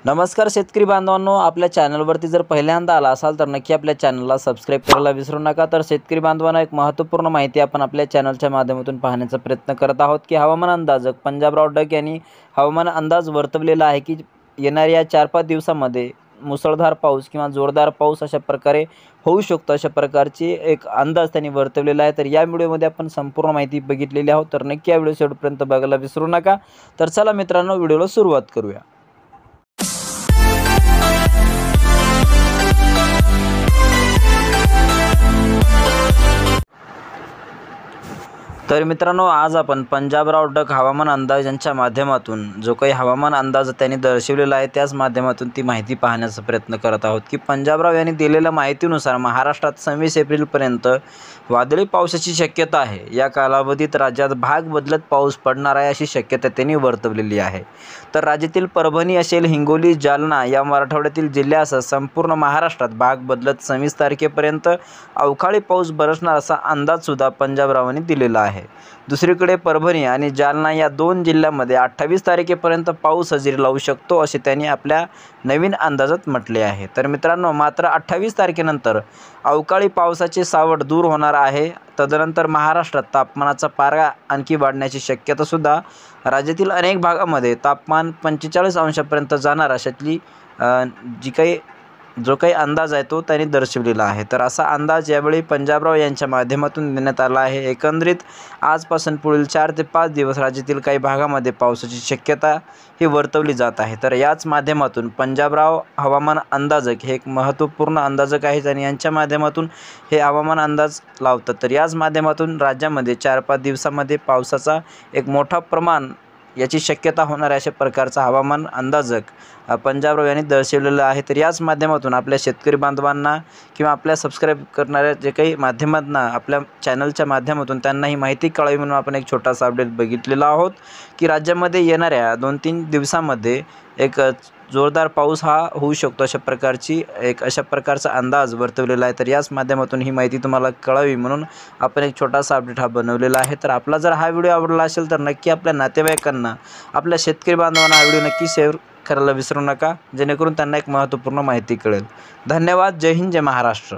नमस्कार शेतकरी बांधवांनो, आपल्या चॅनलवरती जर पहिल्यांदा आला असाल तर नक्की आपल्या चॅनलला सबस्क्राईब करायला विसरू नका। तर शेतकरी बांधवांना एक महत्त्वपूर्ण माहिती आपण आपल्या चॅनलच्या माध्यमातून पाहण्याचा प्रयत्न करत आहोत की हवामान अंदाजक पंजाबराव डक यांनी हवामान अंदाज वर्तवलेला आहे की येणाऱ्या 4-5 दिवसांमध्ये मुसळधार पाऊस किंवा जोरदार पाऊस अशा प्रकारे होऊ शकतो, अशा प्रकारची एक अंदाज त्यांनी वर्तवलेला आहे। तर या व्हिडिओमध्ये आपण संपूर्ण माहिती बघितलेली आहोत, तर नक्की या व्हिडिओ शेवटपर्यंत बघायला विसरू नका। तर चला मित्रांनो, व्हिडिओला सुरुवात करूया। तर मित्रांनो, आज आपण पंजाबराव डक हवामान अंदाज यांच्या माध्यमातून जो काही हवामान अंदाज त्यांनी दर्शवलेला आहे त्याच माध्यमातून ती माहिती पाहण्याचा प्रयत्न करत आहोत की पंजाबराव यांनी दिलेल्या माहितीनुसार महाराष्ट्रात 26 एप्रिलपर्यंत वादळी पावसाची शक्यता आहे। या कालावधीत राज्यात भाग बदलत पाऊस पडणार आहे अशी शक्यता त्यांनी वर्तवलेली आहे। तर राज्यातील परभणी असेल, हिंगोली, जालना या मराठवाड्यातील जिल्ह्यासह संपूर्ण महाराष्ट्रात भाग बदलत 26 तारखेपर्यंत अवकाळी पाऊस बरसणार असा अंदाज सुद्धा पंजाबरावांनी दिलेला आहे। दुसरीकडे परभणी आणि जालना या दोन जिल्ह्यांमध्ये 28 तारखेपर्यंत पाऊस हजेरी लावू शकतो असे त्यांनी आपल्या नवीन अंदाजात म्हटले आहे। तर मित्रांनो, मात्र 28 तारखेनंतर अवकाळी पावसाचे सावट दूर होणार आहे। तदनंतर महाराष्ट्रात तापमानाचा पारा आणखी वाढण्याची शक्यता सुद्धा राज्यातील अनेक भागामध्ये तापमान 45 अंशापर्यंत जाणार अशातली जो काही अंदाज आहे तो त्यांनी दर्शवलेला आहे। तर असा अंदाज यावेळी पंजाबराव यांच्या माध्यमातून देण्यात आला आहे। एकंदरीत आजपासून पुढील 4 ते 5 दिवस राज्यातील काही भागामध्ये पावसाची शक्यता ही वर्तवली जात आहे। तर याच माध्यमातून पंजाबराव हवामान अंदाजक हे एक महत्त्वपूर्ण अंदाजक आहेत आणि यांच्या माध्यमातून हे हवामान अंदाज लावतात। तर याच माध्यमातून राज्यामध्ये 4-5 दिवसामध्ये पावसाचा एक मोठा प्रमाण याची शक्यता होणार आहे अशा प्रकारचा हवामान अंदाजक पंजाबराव यांनी दर्शवलेला आहे। तर याच माध्यमातून आपल्या शेतकरी बांधवांना किंवा आपल्या सबस्क्राईब करणाऱ्या जे काही माध्यमांना आपल्या चॅनलच्या माध्यमातून त्यांना ही माहिती कळावी म्हणून आपण एक छोटासा अपडेट बघितलेला आहोत की राज्यामध्ये येणाऱ्या 2-3 दिवसांमध्ये एक जोरदार पाऊस हा होऊ शकतो अशा प्रकारचा अंदाज वर्तवलेला आहे। तर याच माध्यमातून ही माहिती तुम्हाला कळावी म्हणून आपण एक छोटासा अपडेट हा बनवलेला आहे। तर आपला जर हा व्हिडिओ आवडला असेल तर नक्की आपल्या नातेवाईकांना, आपल्या शेतकरी बांधवांना हा व्हिडिओ नक्की शेअर करायला विसरू नका, जेणेकरून त्यांना एक महत्त्वपूर्ण माहिती कळेल। धन्यवाद। जय हिंद, जय महाराष्ट्र।